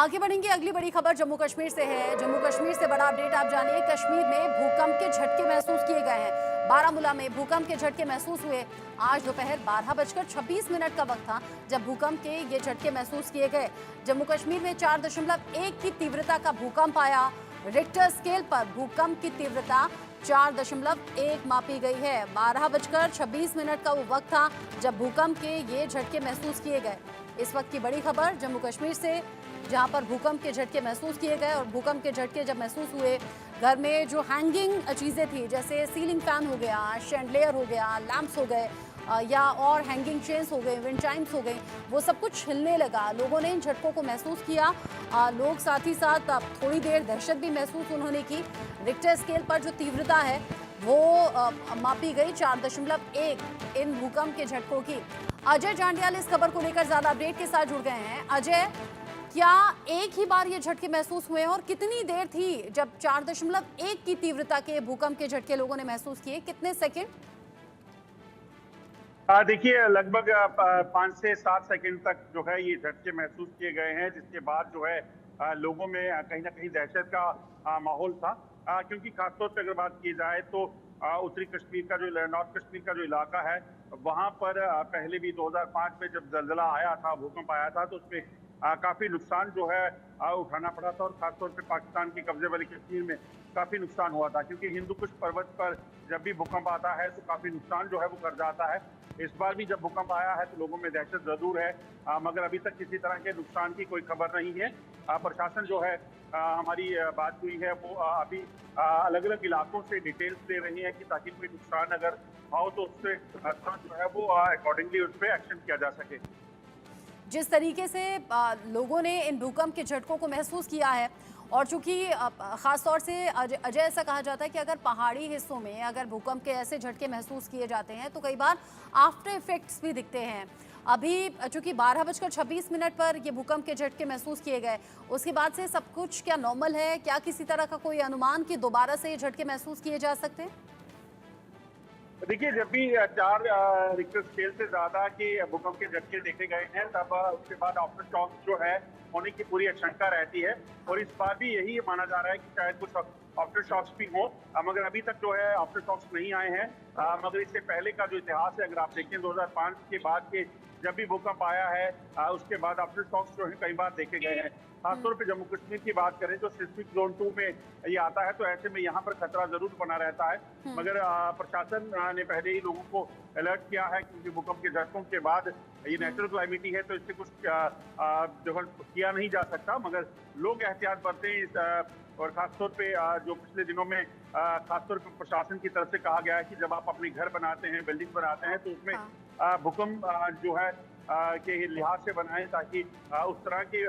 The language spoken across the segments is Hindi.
आगे बढ़ेंगे। अगली बड़ी खबर जम्मू कश्मीर से है। जम्मू कश्मीर से बड़ा अपडेट आप जानिए। कश्मीर में भूकंप के झटके महसूस किए गए हैं। बारामूला में भूकंप के झटके महसूस हुए। आज दोपहर 12:26 का वक्त था जब भूकंप के ये झटके महसूस किए गए। जम्मू कश्मीर में 4.1 की तीव्रता का भूकंप आया। रिक्टर स्केल पर भूकंप की तीव्रता 4.1 मापी गई है। 12:26 का वो वक्त था जब भूकंप के ये झटके महसूस किए गए। इस वक्त की बड़ी खबर जम्मू कश्मीर से, जहां पर भूकंप के झटके महसूस किए गए। और भूकंप के झटके जब महसूस हुए, घर में जो हैंगिंग चीज़ें थी, जैसे सीलिंग फैन हो गया, शैंडलियर हो गया, लैंप्स हो गए, या और हैंगिंग चेन्स हो गए, विंड चाइम्स हो गई, वो सब कुछ हिलने लगा। लोगों ने इन झटकों को महसूस किया। लोग साथ ही साथ थोड़ी देर दहशत भी महसूस उन्होंने की। रिक्टर स्केल पर जो तीव्रता है वो मापी गई 4.1 इन भूकंप के झटकों की। अजय जांडियाल इस खबर को लेकर ज्यादा अपडेट के साथ जुड़ गए हैं। अजय, क्या एक ही बार ये झटके महसूस हुए और कितनी देर थी जब 4.1 की तीव्रता के भूकंप के झटके लोगों ने महसूस किए? कितने सेकंड? देखिए, लगभग 5 से 7 सेकंड तक जो है ये झटके महसूस किए गए हैं, जिसके बाद जो है लोगों में कहीं ना कहीं दहशत का माहौल था। क्योंकि खासतौर पर अगर बात की जाए तो उत्तरी कश्मीर का जो नॉर्थ कश्मीर का जो इलाका है, वहां पर पहले भी 2005 में जब जलजला आया था, भूकंप आया था, तो उसमें काफी नुकसान जो है उठाना पड़ा था। और खासतौर पे पाकिस्तान के कब्जे वाले कश्मीर में काफी नुकसान हुआ था, क्योंकि हिंदू कुश पर्वत पर जब भी भूकंप आता है तो काफी नुकसान जो है वो कर जाता है। इस बार भी जब भूकंप आया है तो लोगों में दहशत जरूर है, मगर अभी तक किसी तरह के नुकसान की कोई खबर नहीं है। प्रशासन जो है, हमारी बात हुई है, वो अभी अलग अलग इलाकों से डिटेल्स ले रही है कि ताकि कोई नुकसान अगर हो तो उससे जो है वो अकॉर्डिंगली उस पर एक्शन किया जा सके। जिस तरीके से लोगों ने इन भूकंप के झटकों को महसूस किया है, और चूंकि ख़ास तौर से अजय, ऐसा कहा जाता है कि अगर पहाड़ी हिस्सों में अगर भूकंप के ऐसे झटके महसूस किए जाते हैं तो कई बार आफ्टर इफेक्ट्स भी दिखते हैं। अभी चूंकि 12:26 पर ये भूकंप के झटके महसूस किए गए, उसके बाद से सब कुछ क्या नॉर्मल है? क्या किसी तरह का कोई अनुमान कि दोबारा से ये झटके महसूस किए जा सकते हैं? देखिए, जब भी 4 रिक्टर स्केल से ज्यादा के भूकंप के झटके देखे गए हैं, तब उसके बाद आफ्टर शॉक जो है होने की पूरी आशंका रहती है। और इस बार भी यही माना जा रहा है कि शायद कुछ आफ्टर शॉक्स भी हो, मगर अभी तक जो है आफ्टर शॉक्स नहीं आए हैं। मगर इससे पहले का जो इतिहास है, अगर आप देखें 2005 के बाद के जब भी भूकंप आया है, उसके बाद आफ्टर शॉक्स जो है कई बार देखे गए हैं। खासतौर पे जम्मू कश्मीर की बात करें तो सिस्मिक जोन 2 में ये आता है, तो ऐसे में यहाँ पर खतरा जरूर बना रहता है। मगर प्रशासन ने पहले ही लोगों को अलर्ट किया है, क्योंकि भूकंप के झटकों के बाद ये नेचुरल क्लाइमिटी है, तो इससे कुछ जो है किया नहीं जा सकता। मगर लोग एहतियात बरतें। और खासतौर पे जो पिछले दिनों में खासतौर पर प्रशासन की तरफ से कहा गया है कि जब आप अपने घर बनाते हैं, बिल्डिंग बनाते हैं, तो उसमें भूकंप जो है के लिहाज से बनाएं, ताकि उस तरह के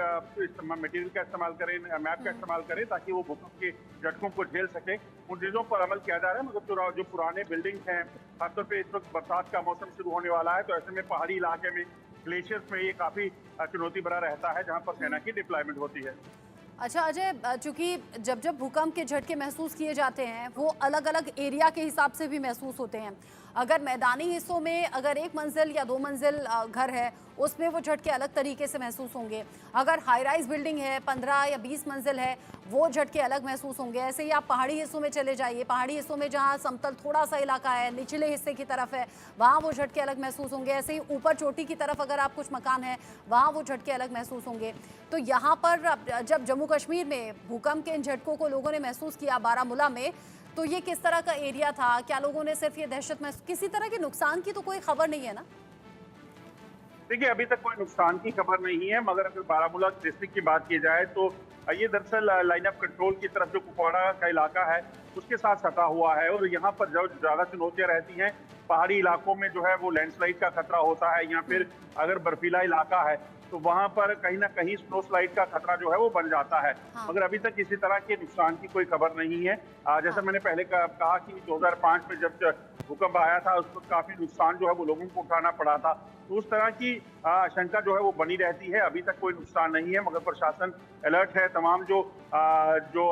मटेरियल का इस्तेमाल करें, मैप का इस्तेमाल करें, ताकि वो भूकंप के झटकों को झेल सके। उन चीज़ों पर अमल किया जा रहा है। मगर जो पुराने बिल्डिंग्स हैं, खासतौर पे इस वक्त बरसात का मौसम शुरू होने वाला है, तो ऐसे में पहाड़ी इलाके में ग्लेशियर्स में ये काफ़ी चुनौती भरा रहता है, जहाँ पर सेना की डिप्लॉयमेंट होती है। अच्छा अजय, चूंकि जब जब भूकंप के झटके महसूस किए जाते हैं वो अलग अलग एरिया के हिसाब से भी महसूस होते हैं। अगर मैदानी हिस्सों में अगर 1 मंजिल या 2 मंजिल घर है, उसमें वो झटके अलग तरीके से महसूस होंगे। अगर हाई राइज बिल्डिंग है, 15 या 20 मंजिल है, वो झटके अलग महसूस होंगे। ऐसे ही आप पहाड़ी हिस्सों में चले जाइए, पहाड़ी हिस्सों में जहाँ समतल थोड़ा सा इलाका है, निचले हिस्से की तरफ है, वहाँ वो झटके अलग महसूस होंगे। ऐसे ही ऊपर चोटी की तरफ अगर आप कुछ मकान है, वहाँ वो झटके अलग महसूस होंगे। तो यहाँ पर जब जम्मू कश्मीर में भूकंप के इन झटकों को लोगों ने महसूस किया बारामूला में, तो ये किस तरह का एरिया था? क्या लोगों ने सिर्फ ये दहशत महसूस, किसी तरह के नुकसान की तो कोई खबर नहीं है ना? देखिए, अभी तक कोई नुकसान की खबर नहीं है, मगर अगर बारामूला डिस्ट्रिक्ट की बात की जाए तो ये दरअसल लाइन ऑफ कंट्रोल की तरफ जो कुपवाड़ा का इलाका है उसके साथ सटा हुआ है। और यहाँ पर जो ज्यादा चुनौतियां रहती हैं, पहाड़ी इलाकों में जो है वो लैंडस्लाइड का खतरा होता है, या फिर अगर बर्फीला इलाका है तो वहां पर कहीं ना कहीं स्नो स्लाइड का खतरा जो है वो बन जाता है। मगर अभी तक किसी तरह के नुकसान की कोई खबर नहीं है। जैसा मैंने पहले कहा कि 2005 में जब भूकंप आया था, उस वक्त काफी नुकसान जो है वो लोगों को उठाना पड़ा था। तो उस तरह की आशंका जो है वो बनी रहती है। अभी तक कोई नुकसान नहीं है, मगर प्रशासन अलर्ट है। तमाम जो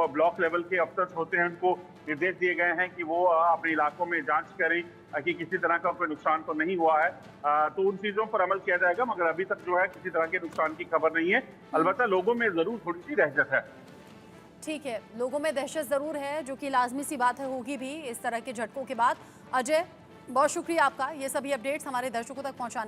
ब्लॉक लेवल के अफसर होते हैं उनको निर्देश दिए गए हैं कि वो अपने इलाकों में जांच करें कि किसी तरह का कोई नुकसान तो नहीं हुआ है। तो उन चीजों पर अमल किया जाएगा, मगर अभी तक जो है किसी तरह के नुकसान की खबर नहीं है। अलबत्ता लोगों में जरूर थोड़ी सी दहशत है। ठीक है, लोगों में दहशत जरूर है, जो कि लाजमी सी बात है, होगी भी इस तरह के झटकों के बाद। अजय, बहुत शुक्रिया आपका ये सभी अपडेट्स हमारे दर्शकों तक पहुंचाने